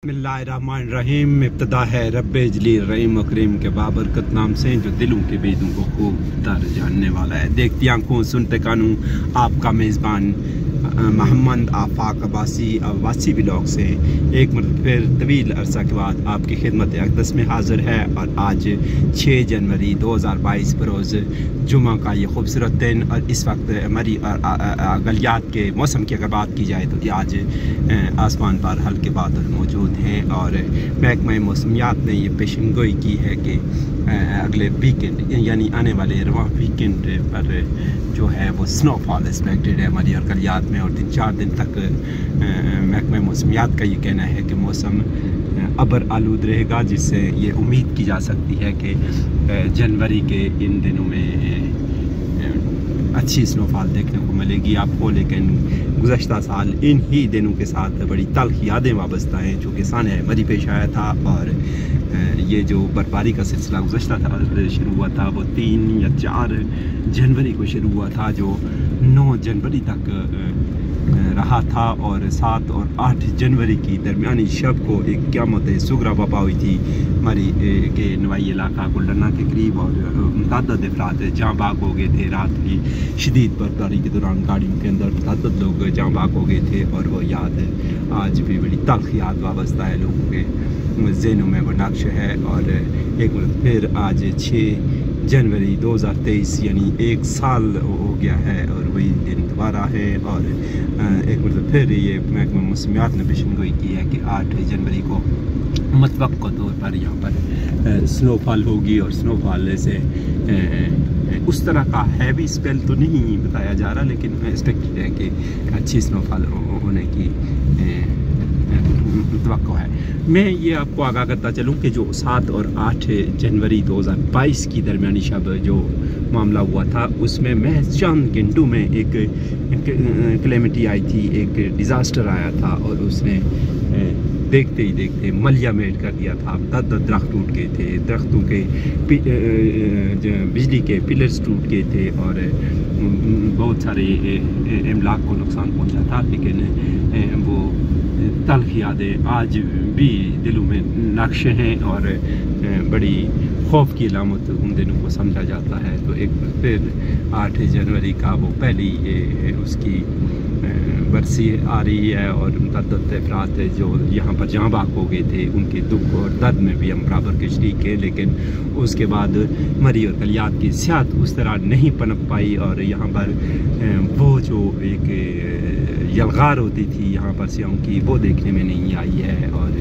बिस्मिल्लाहिर्रहमानिर्रहीम। इब्तिदा है रब्बे जलील रहीम अकरीम के बाबरकत नाम से जो दिलों के बेदों को खूब तर जानने वाला है। देखती आंखों सुनते कानूं आपका मेज़बान मोहम्मद आफाक अब्बासी ब्लॉग से एक मरतबा फिर तवील अरसा के बाद आपकी खिदमत अक़दस में हाज़िर है। और आज 6 जनवरी 2022 बरोज़ जुमा का ये खूबसूरत दिन और इस वक्त मरी और गलियात के मौसम की अगर बात की जाए तो आज आसमान पर हल्के बादल मौजूद हैं और महकमा मौसमियात ने ये पेशन गोई की है कि अगले वीकेंड यानी आने वाले रवां वीकेंड पर जो है वो स्नोफॉल एक्सपेक्टेड है मरी और गलियात में। और 3-4 दिन तक महकमा मौसमियात का ये कहना है कि मौसम अबर आलूद रहेगा, जिससे ये उम्मीद की जा सकती है कि जनवरी के इन दिनों में अच्छी स्नोफॉल देखने को मिलेगी आपको। लेकिन गुज़श्ता साल इन ही दिनों के साथ बड़ी तल्ख यादें वाबस्ता हैं। चूँकि साने मरी पेश आया था और ये जो बर्फबारी का सिलसिला गुज़श्ता शुरू हुआ था वो 3 या 4 जनवरी को शुरू हुआ था, जो 9 जनवरी तक रहा था। और 7 और 8 जनवरी की दरमियानी शब को एक क़यामत सुगरा बपा हुई थी मरी के नवाई इलाका गुलडना के करीब। और मुतअद्दिद अफराद जाँ बाग हो गए थे। रात की शदीद बर्फबारी के दौरान गाड़ियों के अंदर मुतअद्दिद लोग जाँ बाग हो गए थे और वो याद आज भी बड़ी तल्ख याद वाबस्ता है लोगों के ज़हनों में, वो नक्श है। और एक बार फिर आज 6 जनवरी 2023 यानी 1 साल हो गया है और वही दिन दोबारा है। और एक बार फिर ये महकमा मौसमियात ने पेशन गोई की है कि 8 जनवरी को मुतवक्का तौर पर यहाँ पर स्नोफॉल होगी। और स्नोफॉल से उस तरह का हैवी स्पेल तो नहीं बताया जा रहा, लेकिन एक्सपेक्टेड है कि अच्छी स्नोफॉल होने की तवक्को है। मैं ये आपको आगाह करता चलूँ कि जो 7 और 8 जनवरी 2022 की दरमियानी शब जो मामला हुआ था उसमें महज चंद घंटों में एक क्लेमिटी आई थी, एक डिज़ास्टर आया था और उसने देखते ही देखते मलिया मेट कर दिया था। 10 दरख्त टूट गए थे, दरख्तों के बिजली के पिलर्स टूट गए थे और बहुत सारे इमलाक को नुकसान पहुंचा था। लेकिन वो तल्ख यादें आज भी दिलों में नक्श हैं और बड़ी खौफ की अलामत उन दिनों को समझा जाता है। तो एक फिर 8 जनवरी का वो पहली उसकी बरसी आ रही है और मुतअद्दिद अफराद जो यहाँ पर जाँ बाग हो गए थे उनके दुख और दर्द में भी हम बराबर के शरीक है। लेकिन उसके बाद मरी और गलियात की सियात उस तरह नहीं पनप पाई और यहाँ पर वो जो एक यलगार होती थी यहाँ पर सियाओं की वो देखने में नहीं आई है। और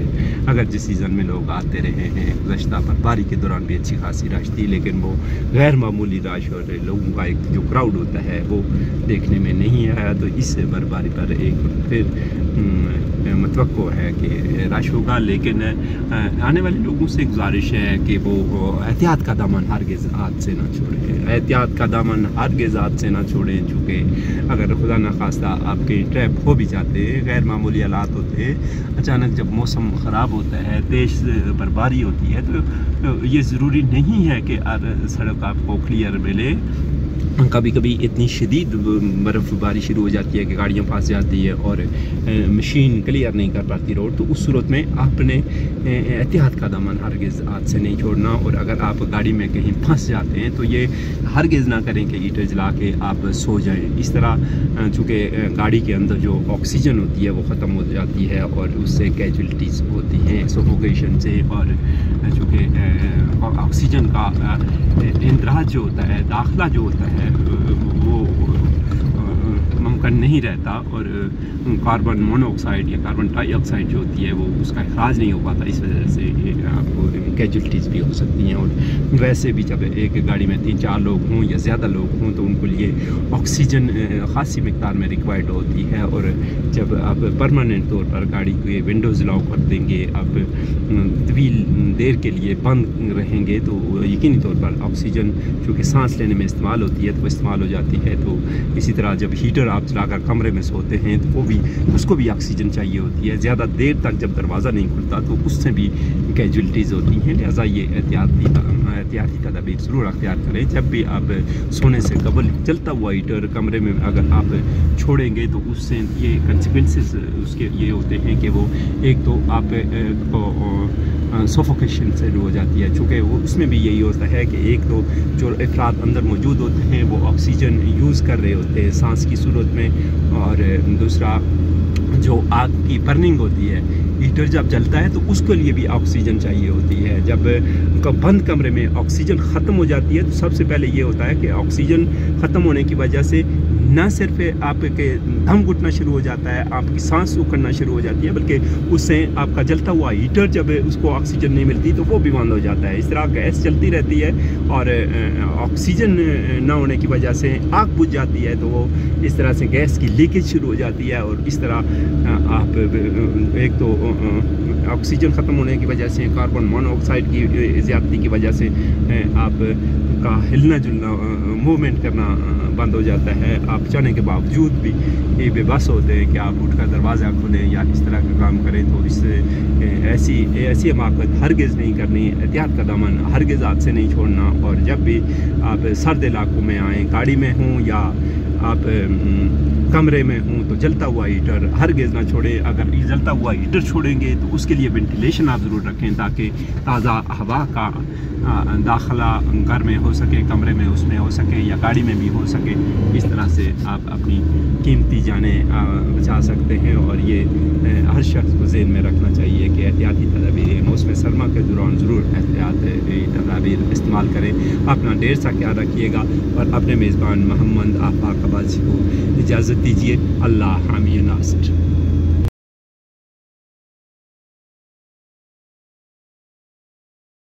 अगर जिस सीज़न में लोग आते रहे हैं गुज़श्ता बर्फबारी के दौरान भी अच्छी खासी रश थी, लेकिन वो गैर मामूली रश और लोगों का एक जो क्राउड होता है वो देखने में नहीं आया। तो इस बर्फबारी पर एक फिर मतवक्को है कि रश होगा। लेकिन आने वाले लोगों से गुजारिश है कि वो एहतियात का दामन हरगिज़ हाथ से ना छोड़ें, एहतियात का दामन हरगिज़ हाथ से ना छोड़ें। चूँकि अगर खुदा न खास्ता आपके ट्रैप हो भी जाते हैं, गैर मामूली हालात होते हैं, अचानक जब मौसम ख़राब होता है, तेज़ बर्फबारी होती है, तो ये ज़रूरी नहीं है कि सड़क आपको क्लियर मिले। कभी कभी इतनी शदीद बर्फ़बारी शुरू हो जाती है कि गाड़ियाँ फंस जाती है और मशीन क्लियर नहीं कर पाती रोड। तो उस सूरत में आपने एहतियात का दामन हरगिज़ हाथ से नहीं छोड़ना। और अगर आप गाड़ी में कहीं फंस जाते हैं तो ये हरगिज़ ना करें कि हीटर जला के आप सो जाएं। इस तरह चूँकि गाड़ी के अंदर जो ऑक्सीजन होती है वो ख़त्म हो जाती है और उससे कैजुअल्टीज़ होती हैं सफोकेशन से। और चूँकि ऑक्सीजन का इंदराज जो होता है, दाखिला जो होता है वो मुमकिन नहीं रहता और कार्बन मोनोऑक्साइड या कार्बन डाइऑक्साइड जो होती है वो उसका अखराज नहीं हो पाता। इस वजह से आपको कैजुअल्टीज़ भी हो सकती हैं। और वैसे भी जब एक गाड़ी में 3-4 लोग हों या ज़्यादा लोग हों तो उनको लिए ऑक्सीजन ख़ासी मिकदार में रिक्वायर्ड होती है। और जब आप परमानेंट तौर पर गाड़ी के विंडोज़ लॉक कर देंगे, आप तवील देर के लिए बंद रहेंगे तो यकीनी तौर पर ऑक्सीजन चूँकि सांस लेने में इस्तेमाल होती है तो वो इस्तेमाल हो जाती है। तो इसी तरह जब हीटर आप चलाकर कमरे में सोते हैं तो वो भी उसको भी ऑक्सीजन चाहिए होती है। ज़्यादा देर तक जब दरवाज़ा नहीं खुलता तो उससे भी कैजुअल्टीज़ होती हैं। लिहाजा ये एहतियाती तदाबीर ज़रूर अख्तियार करें। जब भी आप सोने से कबल जलता हुआ हीटर कमरे में अगर आप छोड़ेंगे तो उससे ये कंसिक्वेंसेस उसके ये होते हैं कि वो एक तो आप को सोफोकेशन से हो जाती है, चूँकि वो उसमें भी यही होता है कि एक तो जो अफराद अंदर मौजूद होते हैं वो ऑक्सीजन यूज़ कर रहे होते हैं सांस की सूरत में, और दूसरा जो आग की बर्निंग होती है, हीटर जब जलता है तो उसके लिए भी ऑक्सीजन चाहिए होती है। जब बंद कमरे में ऑक्सीजन ख़त्म हो जाती है तो सबसे पहले ये होता है कि ऑक्सीजन ख़त्म होने की वजह से न सिर्फ आपके दम घुटना शुरू हो जाता है, आपकी सांस उखड़ना शुरू हो जाती है, बल्कि उससे आपका जलता हुआ हीटर जब उसको ऑक्सीजन नहीं मिलती तो वो भी बंद हो जाता है। इस तरह गैस चलती रहती है और ऑक्सीजन न होने की वजह से आग बुझ जाती है, तो वो इस तरह से गैस की लीकेज शुरू हो जाती है। और इस तरह आप एक तो ऑक्सीजन ख़त्म होने की वजह से कार्बन मोनोऑक्साइड की ज़्यादती की वजह से आप का हिलना जुलना मूवमेंट करना बंद हो जाता है। आप चाहने के बावजूद भी ये बेबस होते हैं कि आप उठकर दरवाज़ा खोलें या इस तरह का काम करें। तो इससे ऐसी हमाकत हरगिज़ नहीं करनी, एहतियात का दामन हरगिज़ हाथ से नहीं छोड़ना। और जब भी आप सर्द इलाकों में आएँ, गाड़ी में हों या आप कमरे में हूँ, तो जलता हुआ हीटर हरगिज़ ना छोड़ें। अगर ये जलता हुआ हीटर छोड़ेंगे तो उसके लिए वेंटिलेशन आप ज़रूर रखें ताकि ताज़ा हवा का दाखिला घर में हो सके, कमरे में उसमें हो सके या गाड़ी में भी हो सके। इस तरह से आप अपनी कीमती जानें बचा सकते हैं। और ये हर शख्स को ज़हन में रखना चाहिए कि एहतियाती तदाबीर मौसम सरमा के दौरान ज़रूर एहतियाती तदाबीर इस्तेमाल करें। अपना ढेर सा ख्याल रखिएगा और अपने मेज़बान मोहम्मद आफाक अब्बासी को इजाज़त दीजिए। अल्लाह हामी नासिर।